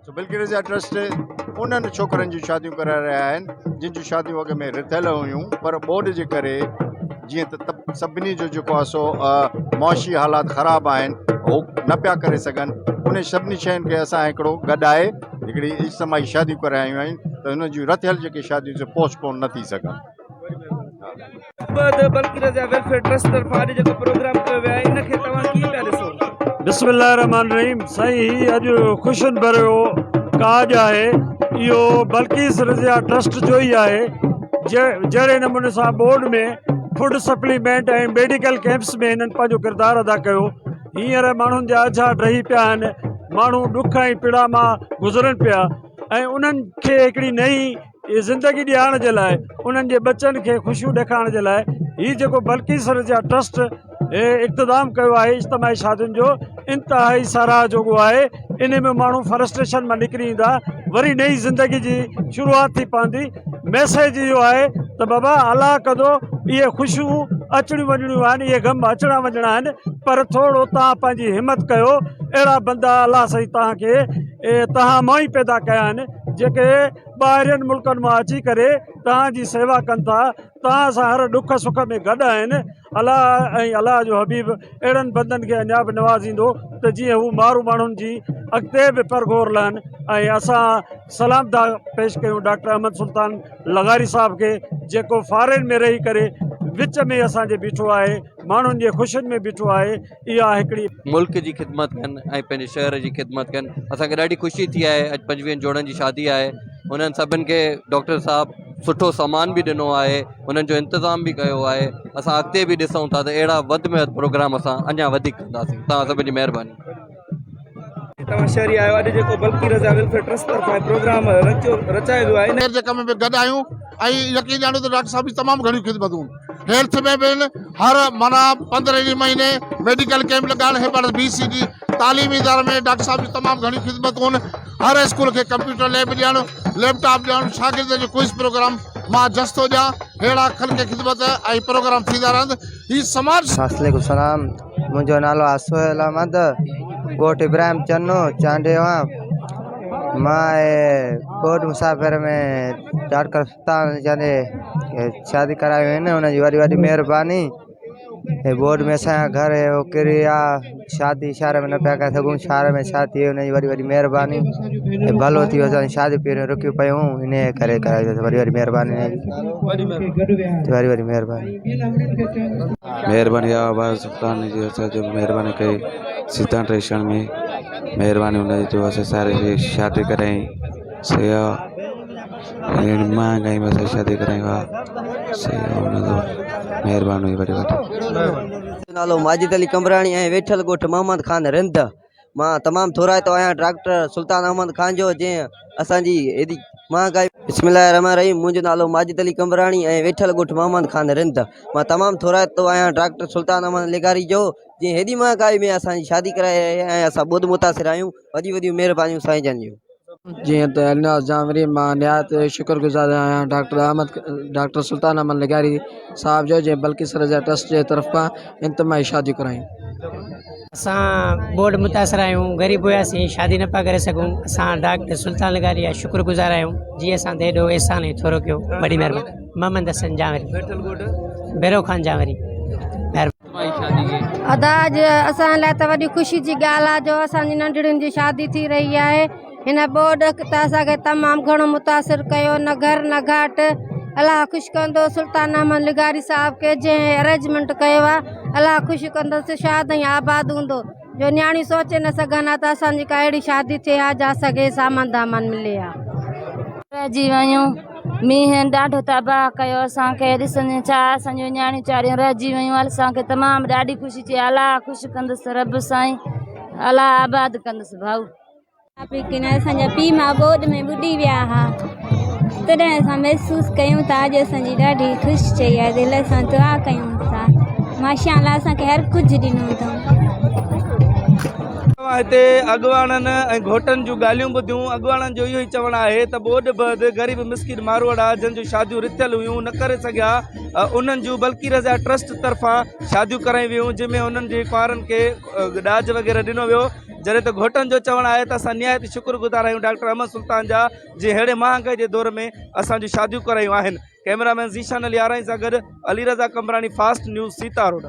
बिल्कुल रज़ा ट्रस्ट उन्हनि छोकरनि जूं शादियूं कराए रहिया आहिनि जिन जूं शादियूं अॻ में रिथियल हुयूं पर ॿोॾि जे करे जीअं त सभिनी जो जेको आहे सो मुआशी हालात ख़राबु आहिनि उहो न पिया करे सघनि उन सभिनी शयुनि खे असां हिकिड़ो गॾाए हिकिड़ी इज्तमाही शादियूं करायूं आहिनि त हुन जूं रथियल जेके शादियूं से पोस्टपोन न थी सघनि। बल्कि रज़ा वेलफेयर ट्रस्ट तरफ़ां अॼु जेको प्रोग्राम कयो वियो आहे इनखे तव्हां कीअं पिया ॾिसो? बिस्मिल्लाहिर्रहमानिर्रहीम। साईं अॼु ख़ुशियुनि भरियो काज आहे इहो बल्किस रज़िया ट्रस्ट जो ई आहे। जहिड़े नमूने सां बोर्ड में फूड सप्लीमेंट ऐं मेडिकल कैंप्स में हिननि पंहिंजो किरदारु अदा कयो। हींअर माण्हुनि जा अझाट रही पिया आहिनि, माण्हू ॾुख ऐं पीड़ा मां गुज़रनि पिया ऐं उन्हनि खे हिकिड़ी नई ज़िंदगी ॾियारण जे लाइ उन्हनि जे बचनि खे ख़ुशियूं ॾेखारण जे लाइ हीउ जेको बल्किस रज़िया ट्रस्ट इक़्तिदाम कयो आहे इज्तिमाही शादियुनि जो इंतिहाई साराह जोॻो आहे। इन में माण्हू फ्रस्ट्रेशन मां निकिरी ईंदा, वरी नई ज़िंदगी जी शुरूआत थी पवंदी। मैसेज इहो आहे त बाबा अलाह कंदो इहे ख़ुशियूं अचणियूं वञणियूं आहिनि, इहे गम अचणा वञणा आहिनि, पर थोरो तव्हां पंहिंजी हिमत कयो। अहिड़ा बंदा अलाह साईं तव्हांखे तव्हां मां ई पैदा कया आहिनि जेके ॿाहिरियुनि मुल्कनि मां अची करे तव्हांजी सेवा कनि था, तव्हां सां हर ॾुख सुख में गॾु आहिनि। अलाह ऐं अलाह जो हबीब अहिड़नि बंदनि खे अञा बि नवाज़ींदो त जीअं हू मारू माण्हुनि जी अॻिते बि परगोर लहनि। ऐं असां सलाम था पेश कयूं डॉक्टर अहमद सुल्तान लगारी साहब खे जेको फॉरेन में रही करे विच में असांजे बीठो आहे, माण्हुनि जे ख़ुशियुनि में बीठो आहे। इहा हिकिड़ी मुल्क जी ख़िदमत कनि ऐं पंहिंजे शहर जी ख़िदमत कनि। असांखे ॾाढी ख़ुशी थी आहे। अॼु 25 जोड़नि जी शादी आहे, उन्हनि सभिनि खे डॉक्टर साहब सुठो सामान बि ॾिनो आहे, उन्हनि जो इंतज़ाम बि कयो आहे। असां अॻिते बि ॾिसूं था त अहिड़ा वधि में वधि प्रोग्राम असां अञा वधीक कंदासीं। तव्हां सभिनी जी महिरबानी। तव्हां शहरी आहियो, अॼु जेको बल्कि रज़ा वेलफेयर ट्रस्ट तरफ़ां प्रोग्राम रचायो वियो आहे इन जे कम में गॾु आहियूं ऐं यकीन ॼाणो त डॉक्टर साहब जी तमामु घणियूं ख़िदमतूं हेल्थ में बि हर माना 15 महीने मेडिकल कैंप लॻाइण है पर BCD तालीमी इदारे में डॉक्टर साहब जी तमामु घणियूं ख़िदमतूं आहिनि। हर स्कूल खे कंप्यूटर लैब ॾियणु, लैपटॉप ॾियणु, शागिर्द जो क्विज़ प्रोग्राम मां जस्तो ॾियां, अहिड़ा ख़ल्क़ ख़िदमत ऐं प्रोग्राम थींदा रहंदा। हीउ समाज। वालेकुम सलाम। मुंहिंजो नालो आहे सोहेल अहमद, ॻोठ इब्राहिम चन्नो चांडेवा। मां बोर्ड मुसाफ़िर में डॉक्टर सुल्तान जाने शादी करायूं आहिनि, हुनजी वॾी वॾी महिरबानी। बोर्ड में असांजा घर है किरी आहे, शादी शहर में न पिया करे सघूं, शहर में शादी है हुनजी वॾी वॾी महिरबानी। भलो थी वियो, असांजी शादी पहिरियों रुकियूं पियूं, इन करे कराई वॾी वॾी महिरबानी, वॾी वॾी महिरबानी। महिरबानी आवाज़ सुल्तान जी असांजो महिरबानी कई सिद्धांत रेशण में महिरबानी हुनजी जो असां सारे शादी कराई सेवा महांगाई में असां शादी करायूं आहे सेवा हुनजो महिरबानी वॾी वॾी। नालो माजिद अली कमराणी ऐं वेठल ॻोठ मोहम्मद ख़ान रिंद। मां तमामु थोराइतो आहियां डॉक्टर सुल्तान अहमद ख़ान जो, जंहिं असांजी एॾी महांगाई। बिस्मिल्लाहिर्रहमानिर्रहीम। मुंहिंजो नालो माजिद अली कमराणी ऐं वेठल ॻोठ मोहम्मद ख़ान रिंद। मां तमामु थोराइतो आहियां डॉक्टर सुल्तान अहमद लगारी जो, जंहिं हेॾी महांगाई में असांजी शादी कराई ऐं असां ॿुध मुतासिर आहियूं। वॾी वॾियूं महिरबानियूं साईं जन जूं। जीअं त अलिनास जामरी, मां निहायत शुक्रगुज़ार आहियां डॉक्टर सुल्तान अहमद लगारी साहब जो, जंहिं बल्किस रज़ा ट्रस्ट जे तरफ़ां इंतिमाही शादियूं करायूं। असां बोर्ड मुतासिर आहियूं, ग़रीब हुआसीं, शादी न पिया करे सघूं। असां डॉक्टर सुल्तान लगारी जा शुक्रगुज़ार आहियूं, जीअं असां ते हेॾो एहसान ऐं थोरो कयो। वॾी महिरबानी। मोहम्मद हसन जावरी, बेरो ख़ान जावरी। अदाज असां लाइ त वॾी ख़ुशी जी ॻाल्हि आहे जो असांजी नंढड़ियुनि जी शादी थी रही आहे। हिन बोर्ड त असांखे तमामु घणो मुतासिर कयो, न घर न घाट। अलाह ख़ुशि कंदो सुल्तान अहमद लगारी साहब खे, जंहिं अरेंजमेंट कयो आहे। अलाह ख़ुशि कंदुसि, शाद ऐं आबाद हूंदो जो न्याणी सोचे न सघनि हा त असांजी का अहिड़ी शादी थिए हा जा असांखे सामान दामान मिले हा। रहिजी वियूं, मींहं ॾाढो तबाह कयो असांखे, ॾिसंदे छा असांजूं न्याणियूं चारियूं रहिजी वियूं। असांखे तमामु ॾाढी ख़ुशी थी। अलाह ख़ुशि कंदुसि रब साईं, अलाह आबाद कंदुसि भाऊ। असांजा पीउ मां बोर्ड में ॿुॾी विया हुआ, तॾहिं असां महसूसु कयूं था अॼु असांजी ॾाढी ख़ुशि चई आहे। दिलि सां दुआ कयूं था, माशाअल्लाह असांखे हर कुझु ॾिनो अथऊं। हिते अॻुवाणनि ऐं घोटनि जूं ॻाल्हियूं ॿुधियूं। अॻुवाणनि जो इहो ई चवणु आहे त ॿोॾ बद ग़रीब मिसकिन मारवाड़ा जिन जूं शादियूं रिथियल हुयूं न करे सघिया, उन्हनि जूं बल्कि रज़ा ट्रस्ट तरफ़ां शादियूं कराई वियूं, जंहिंमें उन्हनि जे कुंवारनि खे ॾाज वग़ैरह ॾिनो वियो। जॾहिं त घोटनि जो चवणु आहे त असां निहायत शुक्रगुज़ार आहियूं डॉक्टर अहमद सुल्तान जा, जे अहिड़े महांगाई जे दौर में असांजूं शादियूं करायूं आहिनि। कैमरामैन ज़ीशान अली आराई सां गॾु Ali Raza कमरानी, fast news, Sita road.